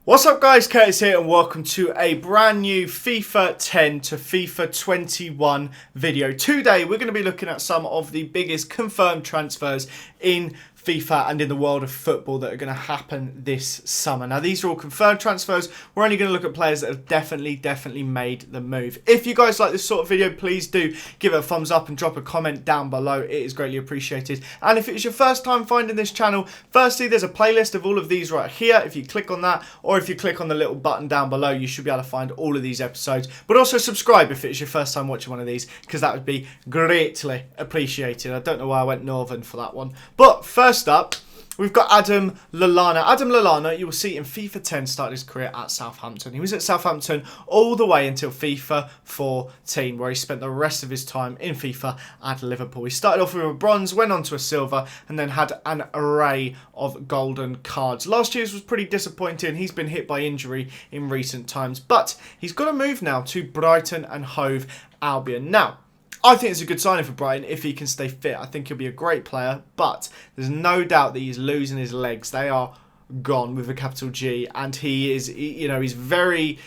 What's up guys, Curtis here and welcome to a brand new FIFA 10 to FIFA 21 video. Today we're going to be looking at some of the biggest confirmed transfers in FIFA and in the world of football that are going to happen this summer. Now these are all confirmed transfers. We're only going to look at players that have definitely made the move. If you guys like this sort of video, please do give it a thumbs up and drop a comment down below. It is greatly appreciated. And if it's your first time finding this channel, firstly there's a playlist of all of these right here. If you click on that, or if you click on the little button down below, you should be able to find all of these episodes. But also subscribe if it's your first time watching one of these, because that would be greatly appreciated. I don't know why I went northern for that one. But first up, we've got Adam Lallana. Adam Lallana, you will see in FIFA 10, started his career at Southampton. He was at Southampton all the way until FIFA 14, where he spent the rest of his time in FIFA at Liverpool. He started off with a bronze, went on to a silver, and then had an array of golden cards. Last year's was pretty disappointing. He's been hit by injury in recent times, but he's got a move now to Brighton and Hove Albion. Now, I think it's a good signing for Brighton if he can stay fit. I think he'll be a great player, but there's no doubt that he's losing his legs. They are gone with a capital G, and he's a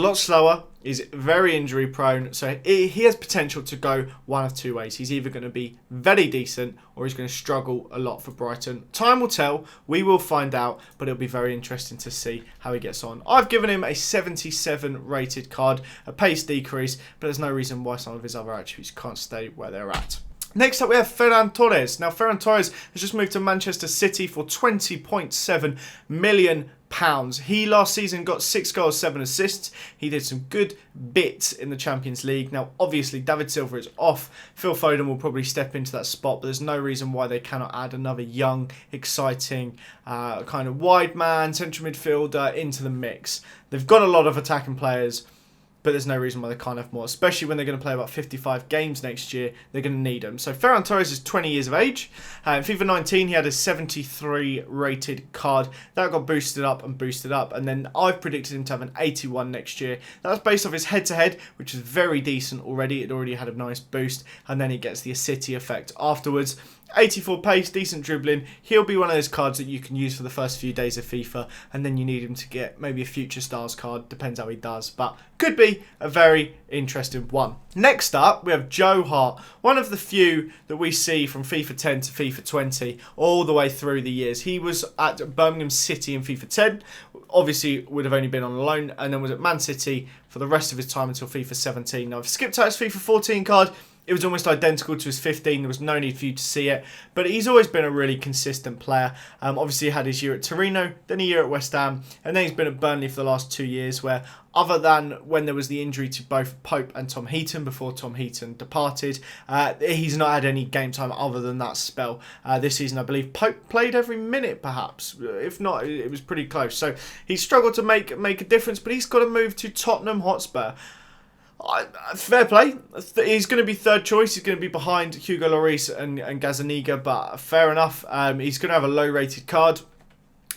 lot slower. He's very injury prone, so he has potential to go one of two ways. He's either going to be very decent or he's going to struggle a lot for Brighton. Time will tell. We will find out, but it'll be very interesting to see how he gets on. I've given him a 77 rated card, a pace decrease, but there's no reason why some of his other attributes can't stay where they're at. Next up, we have Ferran Torres. Now, Ferran Torres has just moved to Manchester City for £20.7 million. He last season got 6 goals, 7 assists. He did some good bits in the Champions League. Now, obviously, David Silva is off. Phil Foden will probably step into that spot, but there's no reason why they cannot add another young, exciting, kind of wide man, central midfielder into the mix. They've got a lot of attacking players, but there's no reason why they can't have more, especially when they're going to play about 55 games next year. They're going to need them. So Ferran Torres is 20 years of age. In FIFA 19, he had a 73 rated card. That got boosted up, and then I've predicted him to have an 81 next year. That's based off his head-to-head, which is very decent already. It already had a nice boost, and then it gets the City effect afterwards. 84 pace, decent dribbling. He'll be one of those cards that you can use for the first few days of FIFA, and then you need him to get maybe a future stars card. Depends how he does, but could be a very interesting one. Next up, we have Joe Hart, one of the few that we see from FIFA 10 to FIFA 20 all the way through the years. He was at Birmingham City in FIFA 10, obviously would have only been on loan, and then was at Man City for the rest of his time until FIFA 17. Now, I've skipped out his FIFA 14 card. It was almost identical to his 15. There was no need for you to see it. But he's always been a really consistent player. Obviously, he had his year at Torino, then a year at West Ham, and then he's been at Burnley for the last 2 years, where other than when there was the injury to both Pope and Tom Heaton before Tom Heaton departed, he's not had any game time other than that spell. This season, I believe Pope played every minute, perhaps. If not, it was pretty close. So he struggled to make a difference, but he's got to move to Tottenham Hotspur. Fair play. He's going to be third choice. He's going to be behind Hugo Lloris and Gazzaniga, but fair enough. He's going to have a low-rated card.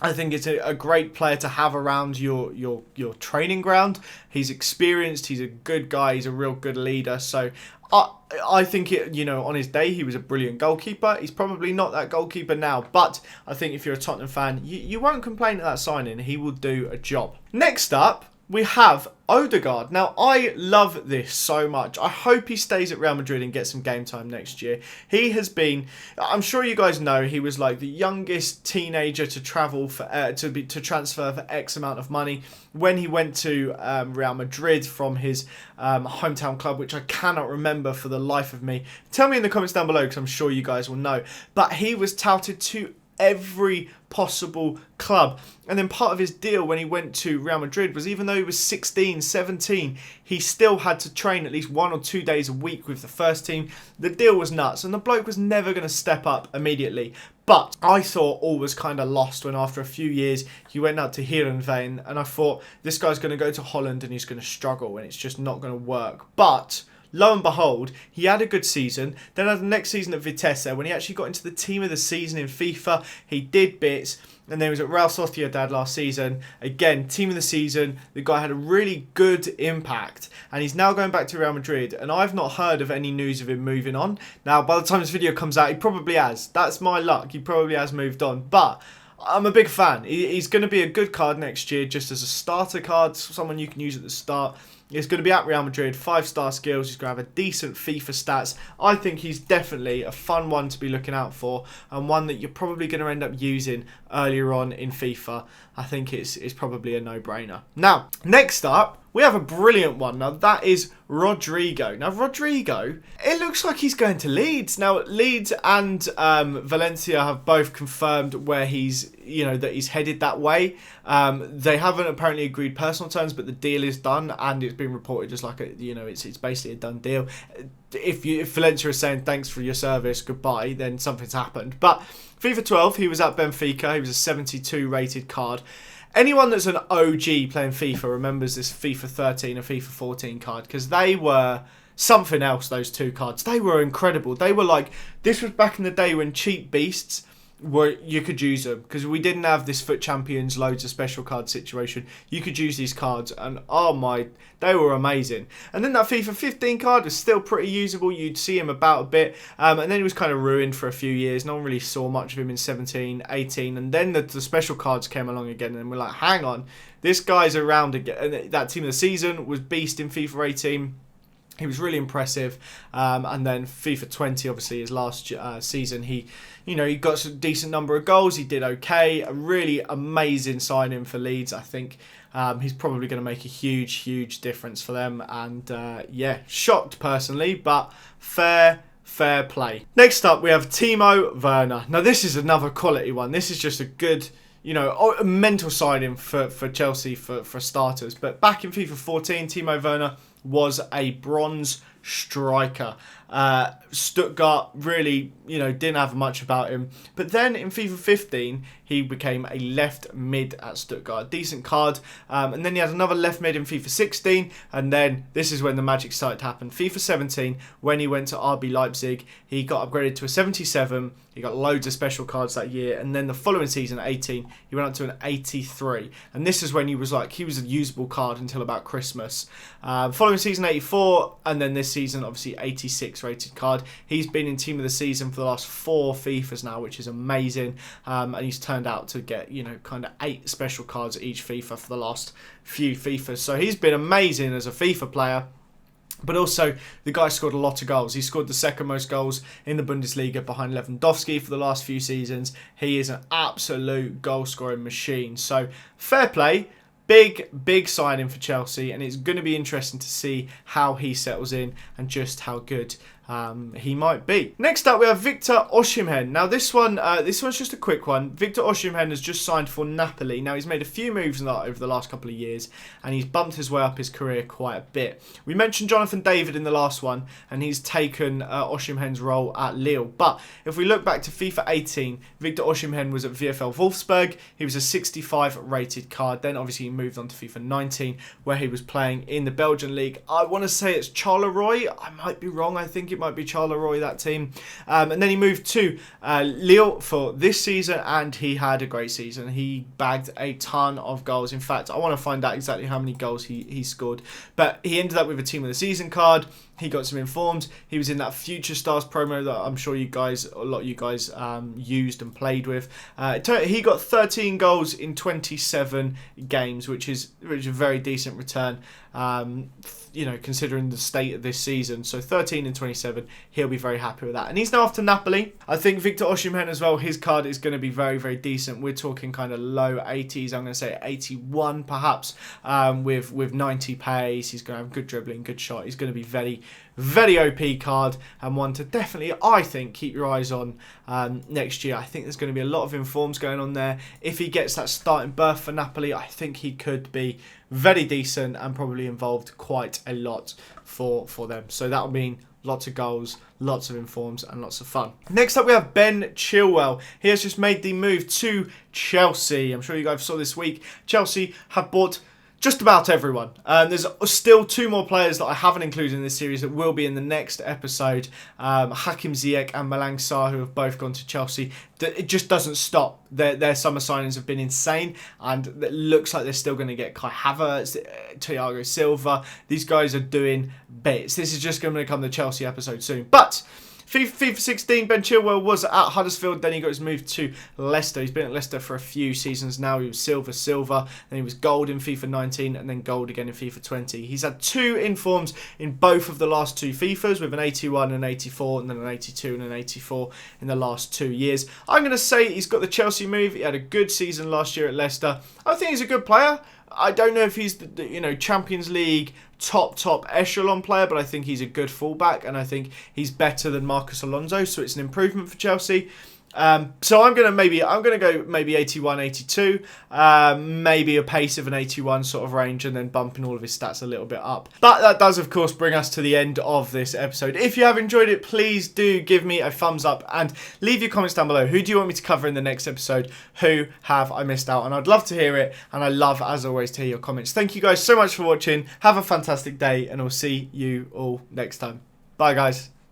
I think it's a great player to have around your training ground. He's experienced. He's a good guy. He's a real good leader. So I think on his day he was a brilliant goalkeeper. He's probably not that goalkeeper now, but I think if you're a Tottenham fan, you won't complain at that signing. He will do a job. Next up, we have Odegaard. Now, I love this so much. I hope he stays at Real Madrid and gets some game time next year. He has been, I'm sure you guys know, he was like the youngest teenager to travel for to transfer for X amount of money when he went to Real Madrid from his hometown club, which I cannot remember for the life of me. Tell me in the comments down below, because I'm sure you guys will know. But he was touted to every possible club, and then part of his deal when he went to Real Madrid was, even though he was 16, 17, he still had to train at least 1 or 2 days a week with the first team. The deal was nuts, and the bloke was never going to step up immediately. But I thought all was kind of lost when after a few years he went out to Heerenveen, and I thought this guy's going to go to Holland and he's going to struggle and it's just not going to work. But lo and behold, he had a good season. Then had the next season at Vitesse, when he actually got into the team of the season in FIFA, he did bits. And then he was at Real Sociedad last season. Again, team of the season. The guy had a really good impact. And he's now going back to Real Madrid. And I've not heard of any news of him moving on. Now, by the time this video comes out, he probably has. That's my luck. He probably has moved on. But I'm a big fan. He's going to be a good card next year, just as a starter card, someone you can use at the start. He's going to be at Real Madrid, 5-star skills. He's going to have a decent FIFA stats. I think he's definitely a fun one to be looking out for, and one that you're probably going to end up using earlier on in FIFA. I think it's probably a no-brainer. Now, next up, we have a brilliant one. Now, that is Rodrigo. Now, Rodrigo, it looks like he's going to Leeds. Now, Leeds and Valencia have both confirmed where he's, that he's headed that way. They haven't apparently agreed personal terms, but the deal is done, and it's been reported as like it's basically a done deal. If Valencia is saying thanks for your service, goodbye, then something's happened. But FIFA 12, he was at Benfica. He was a 72 rated card. Anyone that's an OG playing FIFA remembers this FIFA 13 and FIFA 14 card, because they were something else, those two cards. They were incredible. They were like, this was back in the day when cheap beasts you could use them, because we didn't have this FUT Champions loads of special card situation. You could use these cards, and they were amazing. And then that FIFA 15 card was still pretty usable. You'd see him about a bit, and then he was kind of ruined for a few years. No one really saw much of him in 17, 18, and then the special cards came along again, and we're like, hang on, this guy's around again. And that team of the season was beast in FIFA 18. He was really impressive, and then FIFA 20, obviously his last season, he got a decent number of goals. He did okay. A really amazing signing for Leeds. I think he's probably going to make a huge difference for them. And shocked personally, but fair play. Next up, we have Timo Werner. Now this is another quality one. This is just a good, a mental signing for Chelsea for starters. But back in FIFA 14, Timo Werner was a bronze striker. Stuttgart really, didn't have much about him. But then in FIFA 15, he became a left mid at Stuttgart. Decent card. And then he had another left mid in FIFA 16. And then this is when the magic started to happen. FIFA 17, when he went to RB Leipzig, he got upgraded to a 77. He got loads of special cards that year. And then the following season, 18, he went up to an 83. And this is when he was a usable card until about Christmas. Following season, 84. And then this season, obviously, 86 rated card. He's been in team of the season for the last 4 FIFAs now, which is amazing. And he's turned out to get, kind of 8 special cards at each FIFA for the last few FIFAs. So he's been amazing as a FIFA player. But also, the guy scored a lot of goals. He scored the second most goals in the Bundesliga behind Lewandowski for the last few seasons. He is an absolute goal-scoring machine. So, fair play. Big signing for Chelsea, and it's going to be interesting to see how he settles in and just how good he might be. Next up, we have Victor Osimhen. Now, this one's just a quick one. Victor Osimhen has just signed for Napoli. Now, he's made a few moves over the last couple of years, and he's bumped his way up his career quite a bit. We mentioned Jonathan David in the last one, and he's taken Osimhen's role at Lille. But if we look back to FIFA 18, Victor Osimhen was at VfL Wolfsburg. He was a 65 rated card. Then, obviously, he moved on to FIFA 19, where he was playing in the Belgian league. I want to say it's Charleroi. I might be wrong. I think it might be Charleroi, that team. And then he moved to Lille for this season, and he had a great season. He bagged a ton of goals. In fact, I want to find out exactly how many goals he scored. But he ended up with a team of the season card. He got some informs. He was in that Future Stars promo that I'm sure a lot of you guys used and played with. He got 13 goals in 27 games, which is a very decent return, considering the state of this season. So 13 and 27, he'll be very happy with that. And he's now off to Napoli. I think Victor Osimhen as well, his card is going to be very decent. We're talking kind of low 80s. I'm going to say 81 perhaps, with 90 pace. He's going to have good dribbling, good shot. He's going to be very OP card, and one to definitely, I think, keep your eyes on next year. I think there's going to be a lot of informs going on there. If he gets that starting berth for Napoli, I think he could be very decent and probably involved quite a lot for them. So that'll mean lots of goals, lots of informs, and lots of fun. Next up, we have Ben Chilwell. He has just made the move to Chelsea. I'm sure you guys saw this week. Chelsea have bought just about everyone. There's still 2 more players that I haven't included in this series that will be in the next episode. Hakim Ziyech and Malang Sarr, who have both gone to Chelsea. It just doesn't stop. Their summer signings have been insane, and it looks like they're still going to get Kai Havertz, Thiago Silva. These guys are doing bits. This is just going to become the Chelsea episode soon. But FIFA 16, Ben Chilwell was at Huddersfield, then he got his move to Leicester. He's been at Leicester for a few seasons now. He was silver, then he was gold in FIFA 19, and then gold again in FIFA 20. He's had 2 informs in both of the last 2 FIFAs, with an 81 and an 84, and then an 82 and an 84 in the last 2 years. I'm going to say he's got the Chelsea move. He had a good season last year at Leicester. I think he's a good player. I don't know if he's the Champions League top echelon player, but I think he's a good fullback, and I think he's better than Marcus Alonso, so it's an improvement for Chelsea. So I'm gonna go maybe 81, 82, maybe a pace of an 81 sort of range, and then bumping all of his stats a little bit up. But that does, of course, bring us to the end of this episode. If you have enjoyed it, please do give me a thumbs up and leave your comments down below. Who do you want me to cover in the next episode? Who have I missed out? And I'd love to hear it, and I love, as always, to hear your comments. Thank you guys so much for watching. Have a fantastic day, and I'll see you all next time. Bye, guys.